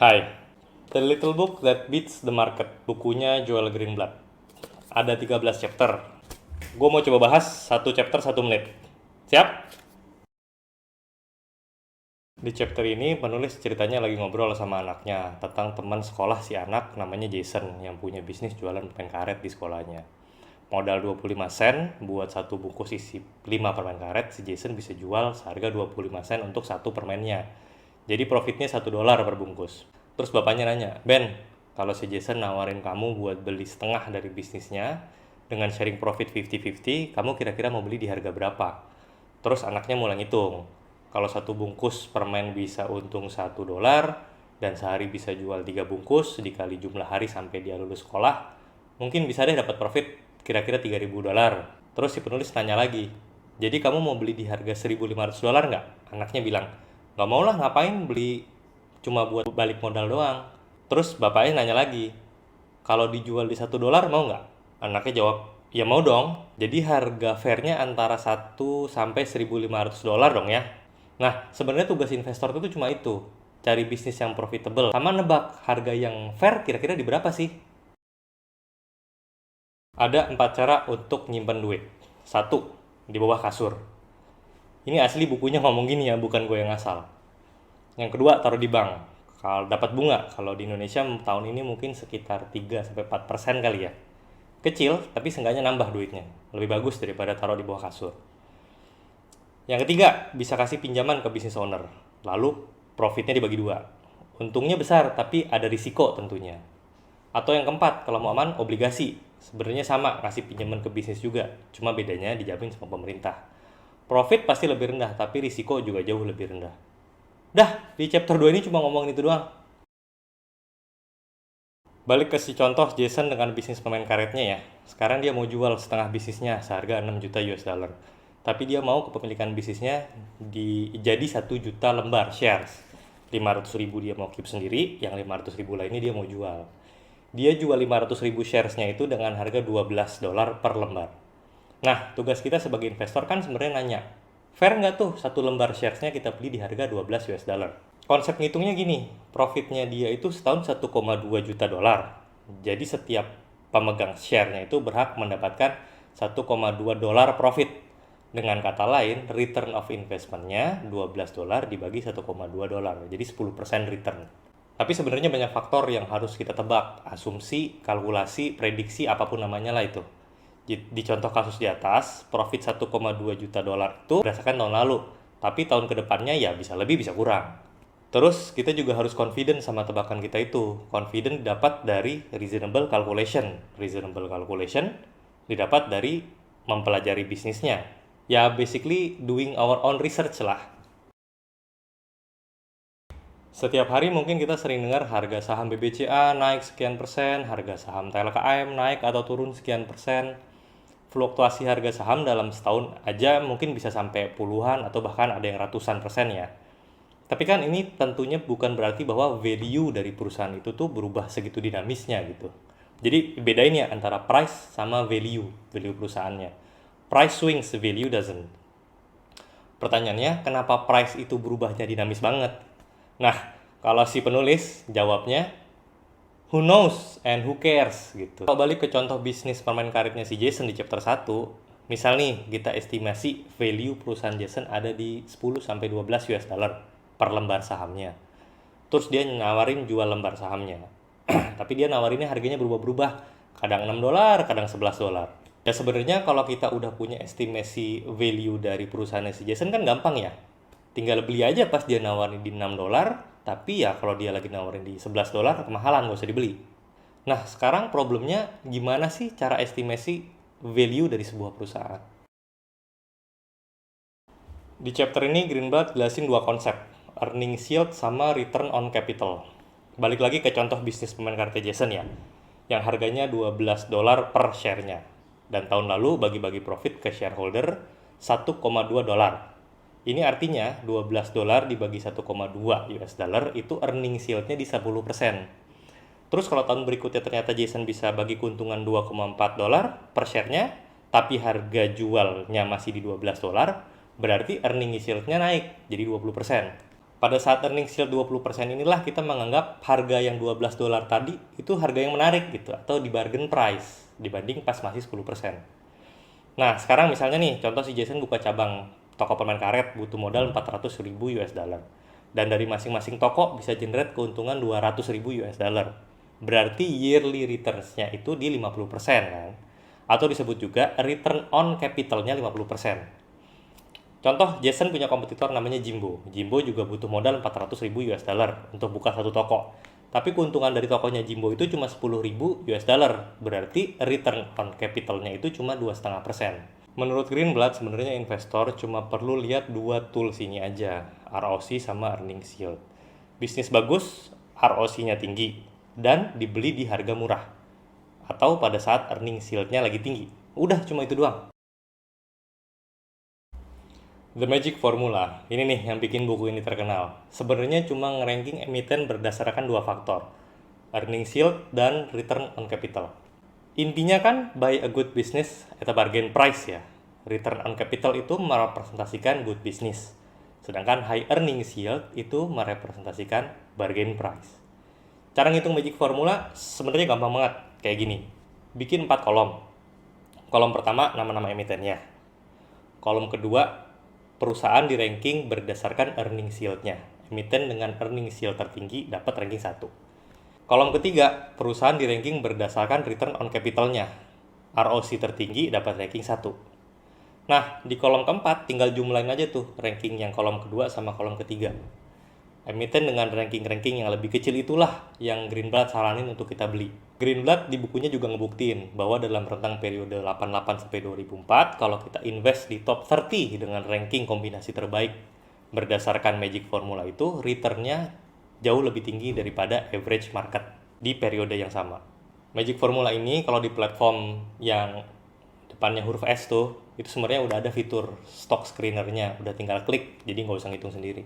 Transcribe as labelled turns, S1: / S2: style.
S1: Hai, The Little Book That Beats the Market, bukunya Joel Greenblatt. Ada 13 chapter. Gue mau coba bahas satu chapter 1 menit. Siap? Di chapter ini penulis ceritanya lagi ngobrol sama anaknya tentang teman sekolah si anak namanya Jason yang punya bisnis jualan permen karet di sekolahnya. Modal 25 sen buat satu bungkus isi 5 permen karet, si Jason bisa jual seharga 25 sen untuk satu permennya. Jadi profitnya $1 per bungkus. Terus bapaknya nanya, Ben, kalau si Jason nawarin kamu buat beli setengah dari bisnisnya, dengan sharing profit 50-50, kamu kira-kira mau beli di harga berapa? Terus anaknya mulai ngitung, kalau satu bungkus permen bisa untung $1, dan sehari bisa jual 3 bungkus, dikali jumlah hari sampai dia lulus sekolah, mungkin bisa deh dapat profit kira-kira $3.000. Terus si penulis tanya lagi, jadi kamu mau beli di harga $1.500 nggak? Anaknya bilang, nggak mau lah, ngapain beli cuma buat balik modal doang. Terus bapaknya nanya lagi, kalau dijual di $1 mau nggak? Anaknya jawab, ya mau dong. Jadi harga fairnya antara 1 sampai $1.500 dong ya. Nah, sebenarnya tugas investor itu cuma itu, cari bisnis yang profitable sama nebak harga yang fair kira-kira di berapa sih. Ada 4 cara untuk nyimpen duit. Satu, di bawah kasur. Ini asli bukunya ngomong gini ya, bukan gue yang ngasal. Yang kedua, taruh di bank. Kalau dapat bunga, kalau di Indonesia tahun ini mungkin sekitar 3-4% kali ya. Kecil, tapi seenggaknya nambah duitnya. Lebih bagus daripada taruh di bawah kasur. Yang ketiga, bisa kasih pinjaman ke business owner. Lalu, profitnya dibagi dua. Untungnya besar, tapi ada risiko tentunya. Atau yang keempat, kalau mau aman, obligasi. Sebenarnya sama, ngasih pinjaman ke bisnis juga. Cuma bedanya dijamin sama pemerintah. Profit pasti lebih rendah, tapi risiko juga jauh lebih rendah. Dah, di chapter 2 ini cuma ngomongin itu doang. Balik ke si contoh Jason dengan bisnis pemain karetnya ya. Sekarang dia mau jual setengah bisnisnya seharga 6 juta US dollar. Tapi dia mau kepemilikan bisnisnya jadi 1 juta lembar shares. 500 ribu dia mau keep sendiri, yang 500 ribu lainnya dia mau jual. Dia jual 500 ribu sharesnya itu dengan harga $12 per lembar. Nah, tugas kita sebagai investor kan sebenarnya nanya, fair nggak tuh satu lembar sharesnya kita beli di harga 12 US dollar? Konsep ngitungnya gini, profitnya dia itu setahun 1,2 juta dolar. Jadi setiap pemegang share-nya itu berhak mendapatkan $1,2 profit. Dengan kata lain, return of investment-nya $12 dibagi $1,2. Jadi 10% return. Tapi sebenarnya banyak faktor yang harus kita tebak, asumsi, kalkulasi, prediksi, apapun namanya lah itu. Di contoh kasus di atas, profit $1,2 juta itu berdasarkan tahun lalu, tapi tahun kedepannya ya bisa lebih bisa kurang. Terus kita juga harus confident sama tebakan kita itu. Confident didapat dari reasonable calculation. Reasonable calculation didapat dari mempelajari bisnisnya. Ya basically doing our own research lah. Setiap hari mungkin kita sering dengar harga saham BBCA naik sekian persen, harga saham TLKM naik atau turun sekian persen. Fluktuasi harga saham dalam setahun aja mungkin bisa sampai puluhan atau bahkan ada yang ratusan persen ya. Tapi kan ini tentunya bukan berarti bahwa value dari perusahaan itu tuh berubah segitu dinamisnya gitu. Jadi bedain ya antara price sama value perusahaannya. Price swings, value doesn't. Pertanyaannya, kenapa price itu berubahnya dinamis banget? Nah, kalau si penulis jawabnya, who knows and who cares gitu. Kalau balik ke contoh bisnis permen karetnya si Jason di chapter 1, misal nih kita estimasi value perusahaan Jason ada di 10-12 US dollar per lembar sahamnya. Terus dia nawarin jual lembar sahamnya. Tapi dia nawarinnya harganya berubah-berubah. Kadang $6, kadang $11. Ya sebenarnya kalau kita udah punya estimasi value dari perusahaan si Jason kan gampang ya. Tinggal beli aja pas dia nawarin di $6, tapi ya kalau dia lagi nawarin di $11 kemahalan, gak usah dibeli. Nah sekarang problemnya gimana sih cara estimasi value dari sebuah perusahaan? Di chapter ini Greenblatt jelasin dua konsep, earning yield sama return on capital. Balik lagi ke contoh bisnis pemain karet Jason ya, yang harganya $12 per share-nya. Dan tahun lalu bagi-bagi profit ke shareholder $1,2. Ini artinya $12 dibagi 1,2 US dollar itu earning yield-nya di 10%. Terus kalau tahun berikutnya ternyata Jason bisa bagi keuntungan $2,4 per share-nya, tapi harga jualnya masih di $12, berarti earning yield-nya naik jadi 20%. Pada saat earnings yield 20% inilah kita menganggap harga yang $12 tadi itu harga yang menarik gitu, atau di bargain price dibanding pas masih 10%. Nah, sekarang misalnya nih, contoh si Jason buka cabang toko permen karet, butuh modal 400.000 US dollar. Dan dari masing-masing toko bisa generate keuntungan 200.000 US dollar. Berarti yearly returns-nya itu di 50% kan? Atau disebut juga return on capital-nya 50%. Contoh, Jason punya kompetitor namanya Jimbo. Jimbo juga butuh modal 400.000 US dollar untuk buka satu toko. Tapi keuntungan dari tokonya Jimbo itu cuma 10.000 US dollar. Berarti return on capital-nya itu cuma 2,5%. Menurut Greenblatt, sebenarnya investor cuma perlu lihat dua tools ini aja, ROC sama earnings yield. Bisnis bagus, ROC-nya tinggi, dan dibeli di harga murah. Atau pada saat earnings yield-nya lagi tinggi. Udah, cuma itu doang. The Magic Formula, ini nih yang bikin buku ini terkenal. Sebenarnya cuma ngeranking emiten berdasarkan dua faktor, earnings yield dan return on capital. Intinya kan buy a good business at a bargain price ya. Return on capital itu merepresentasikan good business. Sedangkan high earnings yield itu merepresentasikan bargain price. Cara ngitung Magic Formula sebenarnya gampang banget, kayak gini. Bikin 4 kolom. Kolom pertama nama-nama emitennya. Kolom kedua perusahaan di ranking berdasarkan earnings yield-nya. Emiten dengan earnings yield tertinggi dapat ranking 1. Kolom ketiga, perusahaan di ranking berdasarkan return on capital-nya. ROC tertinggi dapat ranking 1. Nah, di kolom keempat tinggal jumlahin aja tuh ranking yang kolom kedua sama kolom ketiga. Emiten dengan ranking-ranking yang lebih kecil itulah yang Greenblatt saranin untuk kita beli. Greenblatt di bukunya juga ngebuktiin bahwa dalam rentang periode 88 sampai 2004, kalau kita invest di top 30 dengan ranking kombinasi terbaik berdasarkan Magic Formula itu, return-nya jauh lebih tinggi daripada average market di periode yang sama. Magic Formula ini kalau di platform yang depannya huruf S tuh, itu sebenarnya udah ada fitur stock screener-nya, udah tinggal klik, jadi nggak usah ngitung sendiri.